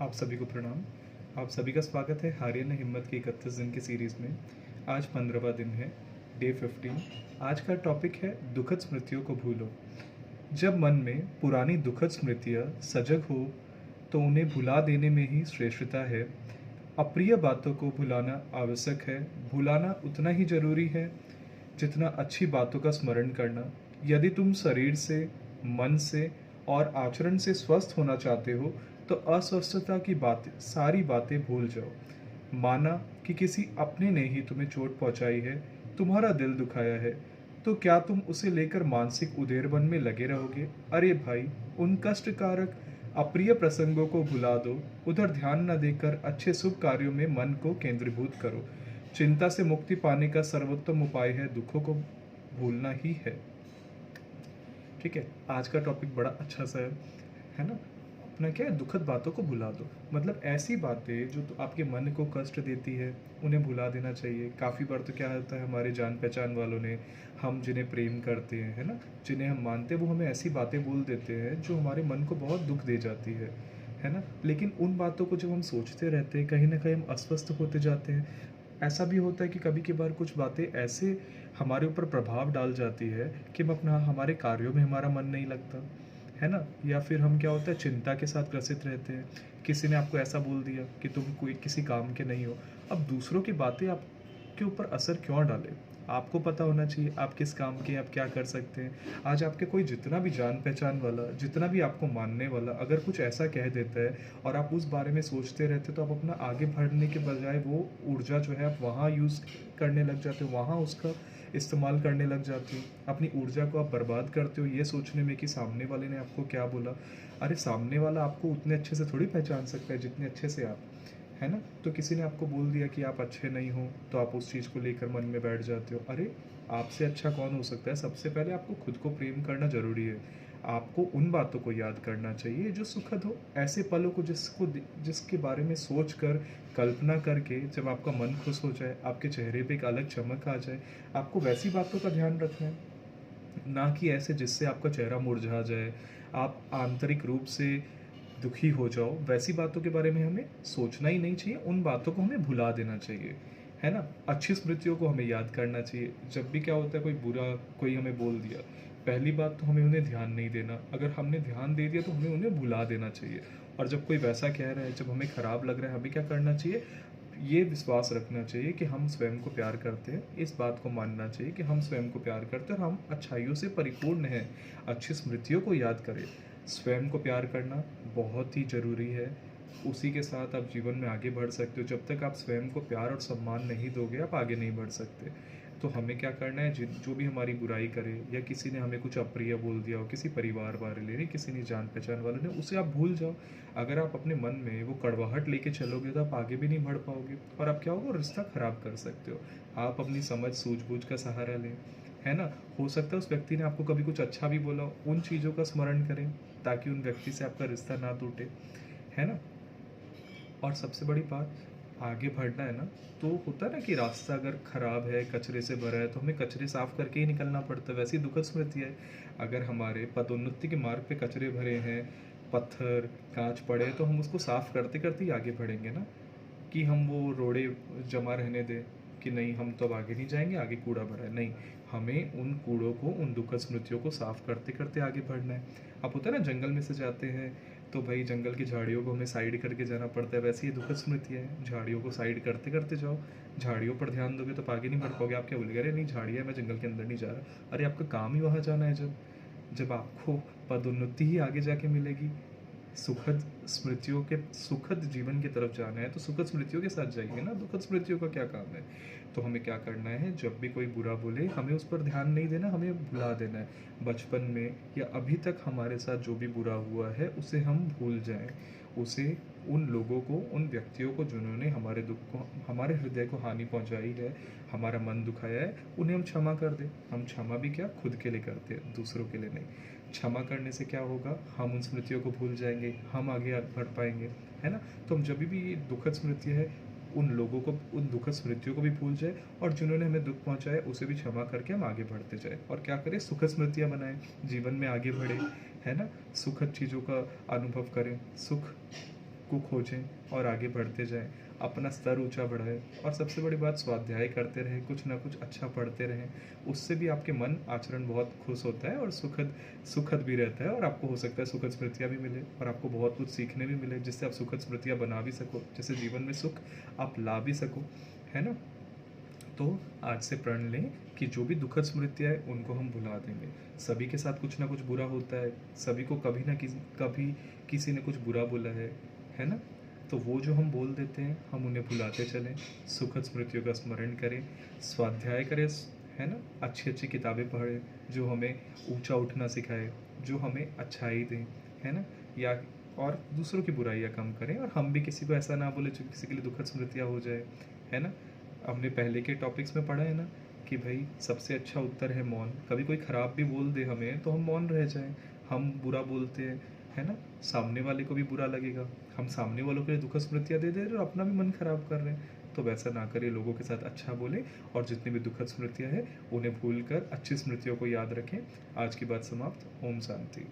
आप सभी को प्रणाम। आप सभी का स्वागत है हारियन हिम्मत की 31 दिन की सीरीज़ में। आज 15वां दिन है, डे 15। आज का टॉपिक है दुखद स्मृतियों को भूलो। जब मन में पुरानी दुखद स्मृतियाँ सजग हो तो उन्हें भुला देने में ही श्रेष्ठता है। अप्रिय बातों को भुलाना आवश्यक है। भुलाना उतना ही जरूरी है जितना अच्छी बातों का स्मरण करना। यदि तुम शरीर से, मन से और आचरण से स्वस्थ होना चाहते हो तो अस्वस्थता की बातें, सारी बातें भूल जाओ। माना कि किसी अपने ने ही तुम्हें चोट पहुंचाई है, तुम्हारा दिल दुखाया है, तो क्या तुम उसे लेकर मानसिक उदेरबन में लगे रहोगे? अरे भाई, उन कष्टकारक अप्रिय प्रसंगों को भुला दो। उधर ध्यान न देकर अच्छे शुभ कार्यों में मन को केंद्रीभूत करो। चिंता से मुक्ति पाने का सर्वोत्तम उपाय है दुखों को भूलना ही है। ठीक है, आज का टॉपिक बड़ा अच्छा सा है ना। अपना क्या है, दुखद बातों को भुला दो। मतलब ऐसी बातें जो तो आपके मन को कष्ट देती है उन्हें भुला देना चाहिए। काफ़ी बार तो क्या होता है, हमारे जान पहचान वालों ने, हम जिन्हें प्रेम करते हैं, है ना, जिन्हें हम मानते हैं, वो हमें ऐसी बातें बोल देते हैं जो हमारे मन को बहुत दुख दे जाती है ना। लेकिन उन बातों को जब हम सोचते रहते हैं, कहीं ना कहीं हम अस्वस्थ होते जाते हैं। ऐसा भी होता है कि कभी कभार कुछ बातें ऐसे हमारे ऊपर प्रभाव डाल जाती है कि हम अपना, हमारे कार्यों में हमारा मन नहीं लगता, है ना। या फिर हम, क्या होता है, चिंता के साथ ग्रसित रहते हैं। किसी ने आपको ऐसा बोल दिया कि तुम कोई किसी काम के नहीं हो। अब दूसरों की बातें आपके ऊपर असर क्यों डाले? आपको पता होना चाहिए आप किस काम के, आप क्या कर सकते हैं। आज आपके कोई जितना भी जान पहचान वाला, जितना भी आपको मानने वाला अगर कुछ ऐसा कह देता है और आप उस बारे में सोचते रहते, तो आप अपना आगे बढ़ने के बजाय वो ऊर्जा जो है आप वहाँ यूज़ करने लग जाते हो, वहाँ उसका इस्तेमाल करने लग जाते हो। अपनी ऊर्जा को आप बर्बाद करते हो ये सोचने में कि सामने वाले ने आपको क्या बोला। अरे सामने वाला आपको उतने अच्छे से थोड़ी पहचान सकता है जितने अच्छे से आप, है ना। तो किसी ने आपको बोल दिया कि आप अच्छे नहीं हो, तो आप उस चीज़ को लेकर मन में बैठ जाते हो। अरे आपसे अच्छा कौन हो सकता है? सबसे पहले आपको खुद को प्रेम करना जरूरी है। आपको उन बातों को याद करना चाहिए जो सुखद हो, ऐसे पलों को जिसके बारे में सोच कर, कल्पना करके जब आपका मन खुश हो जाए, आपके चेहरे पे एक अलग चमक आ जाए, आपको वैसी बातों का ध्यान रखना है, ना कि ऐसे जिससे आपका चेहरा मुरझा जाए, आप आंतरिक रूप से दुखी हो जाओ। वैसी बातों के बारे में हमें सोचना ही नहीं चाहिए। उन बातों को हमें भुला देना चाहिए, है ना। अच्छी स्मृतियों को हमें याद करना चाहिए। जब भी क्या होता है, कोई बुरा कोई हमें बोल दिया, पहली बात तो हमें उन्हें ध्यान नहीं देना। अगर हमने ध्यान दे दिया तो हमें उन्हें भुला देना चाहिए। और जब कोई वैसा कह रहा है, जब हमें ख़राब लग रहा है, हमें क्या करना चाहिए? ये विश्वास रखना चाहिए कि हम स्वयं को प्यार करते हैं। इस बात को मानना चाहिए कि हम स्वयं को प्यार करते हैं और हम अच्छाइयों से परिपूर्ण हैं। अच्छी स्मृतियों को याद करें। स्वयं को प्यार करना बहुत ही ज़रूरी है। उसी के साथ आप जीवन में आगे बढ़ सकते हो। जब तक आप स्वयं को प्यार और सम्मान नहीं दोगे, आप आगे नहीं बढ़ सकते। तो हमें क्या करना है, जो भी हमारी बुराई करे या किसी ने हमें कुछ अप्रिय बोल दिया हो, किसी परिवार वाले ने, किसी ने जान पहचान वाले ने, उसे आप भूल जाओ। अगर आप अपने मन में वो कड़वाहट लेके चलोगे तो आप आगे भी नहीं बढ़ पाओगे और आप क्या होगा, रिश्ता खराब कर सकते हो। आप अपनी समझ सूझबूझ का सहारा लें, है ना। हो सकता है उस व्यक्ति ने आपको कभी कुछ अच्छा भी बोला हो, उन चीज़ों का स्मरण करें ताकि उन व्यक्ति से आपका रिश्ता ना टूटे, है ना। और सबसे बड़ी बात, आगे बढ़ना है ना, तो होता है ना कि रास्ता अगर खराब है, कचरे से भरा है, तो हमें कचरे साफ करके ही निकलना पड़ता है। वैसी दुखद स्मृति है, अगर हमारे पदोन्नति के मार्ग पे कचरे भरे हैं, पत्थर कांच पड़े हैं, तो हम उसको साफ करते करते ही आगे बढ़ेंगे ना, कि हम वो रोड़े जमा रहने दें कि नहीं हम तो अब आगे नहीं जाएंगे, आगे कूड़ा भरा है। नहीं, हमें उन कूड़ों को, उन दुखद स्मृतियों को साफ करते करते आगे बढ़ना है। अब होता है ना, जंगल में से जाते हैं तो भाई जंगल की झाड़ियों को हमें साइड करके जाना पड़ता है। वैसे ये दुखद स्मृति है, झाड़ियों को साइड करते करते जाओ। झाड़ियों पर ध्यान दोगे तो आगे नहीं बढ़ पाओगे। आप क्या बोलेगे, अरे नहीं झाड़ियाँ, मैं जंगल के अंदर नहीं जा रहा। अरे आपका काम ही वहाँ जाना है। जब जब आपको पदोन्नति ही आगे जाके मिलेगी, सुखद स्मृतियों के, सुखद जीवन की तरफ जाना है तो सुखद स्मृतियों के साथ जाइए ना, दुखद स्मृतियों का क्या काम है। तो हमें क्या करना है, जब भी कोई बुरा बोले हमें उस पर ध्यान नहीं देना, हमें भुला देना है। बचपन में या अभी तक हमारे साथ जो भी बुरा हुआ है उसे हम भूल जाएं। उसे, उन लोगों को, उन व्यक्तियों को जिन्होंने हमारे दुख को, हमारे हृदय को हानि पहुंचाई है, हमारा मन दुखाया है, उन्हें हम क्षमा कर दें। हम क्षमा भी क्या, खुद के लिए करते हैं, दूसरों के लिए नहीं। क्षमा करने से क्या होगा, हम उन स्मृतियों को भूल जाएंगे, हम आगे बढ़ पाएंगे, है ना। तो हम जब भी ये दुखद स्मृति है, उन लोगों को, उन दुखद स्मृतियों को भी भूल जाए और जिन्होंने हमें दुख पहुंचाया उसे भी क्षमा करके हम आगे बढ़ते जाए। और क्या करें, सुखद स्मृतियाँ बनाएं, जीवन में आगे बढ़े, है ना। सुखद चीज़ों का अनुभव करें, सुख को खोजें और आगे बढ़ते जाएं, अपना स्तर ऊंचा बढ़ाएं और सबसे बड़ी बात स्वाध्याय करते रहें, कुछ ना कुछ अच्छा पढ़ते रहें। उससे भी आपके मन आचरण बहुत खुश होता है और सुखद सुखद भी रहता है, और आपको हो सकता है सुखद स्मृतियाँ भी मिले और आपको बहुत कुछ सीखने भी मिले, जिससे आप सुखद स्मृतियाँ बना भी सको, जिससे जीवन में सुख आप ला भी सको, है ना। तो आज से प्रण लें कि जो भी दुखद स्मृतियाँ हैं उनको हम भुला देंगे। सभी के साथ कुछ ना कुछ बुरा होता है, सभी को कभी ना कभी किसी ने कुछ बुरा बोला है ना। तो वो जो हम बोल देते हैं हम उन्हें भुलाते चलें, सुखद स्मृतियों का स्मरण करें, स्वाध्याय करें, है ना। अच्छी अच्छी किताबें पढ़ें जो हमें ऊंचा उठना सिखाए, जो हमें अच्छाई दें, है ना। या और दूसरों की बुराइयाँ कम करें, और हम भी किसी को ऐसा ना बोले जो किसी के लिए दुखद स्मृतियाँ हो जाए, है ना। हमने पहले के टॉपिक्स में पढ़ा है ना कि भाई सबसे अच्छा उत्तर है मौन। कभी कोई ख़राब भी बोल दे हमें तो हम मौन रह जाएं। हम बुरा बोलते हैं, है ना, सामने वाले को भी बुरा लगेगा। हम सामने वालों के लिए दुखद स्मृतियाँ दे दे रहे हैं और अपना भी मन खराब कर रहे हैं। तो वैसा ना करिए, लोगों के साथ अच्छा बोलें और जितनी भी दुखद स्मृतियाँ हैं उन्हें भूल कर अच्छी स्मृतियों को याद रखें। आज की बात समाप्त। ओम शांति।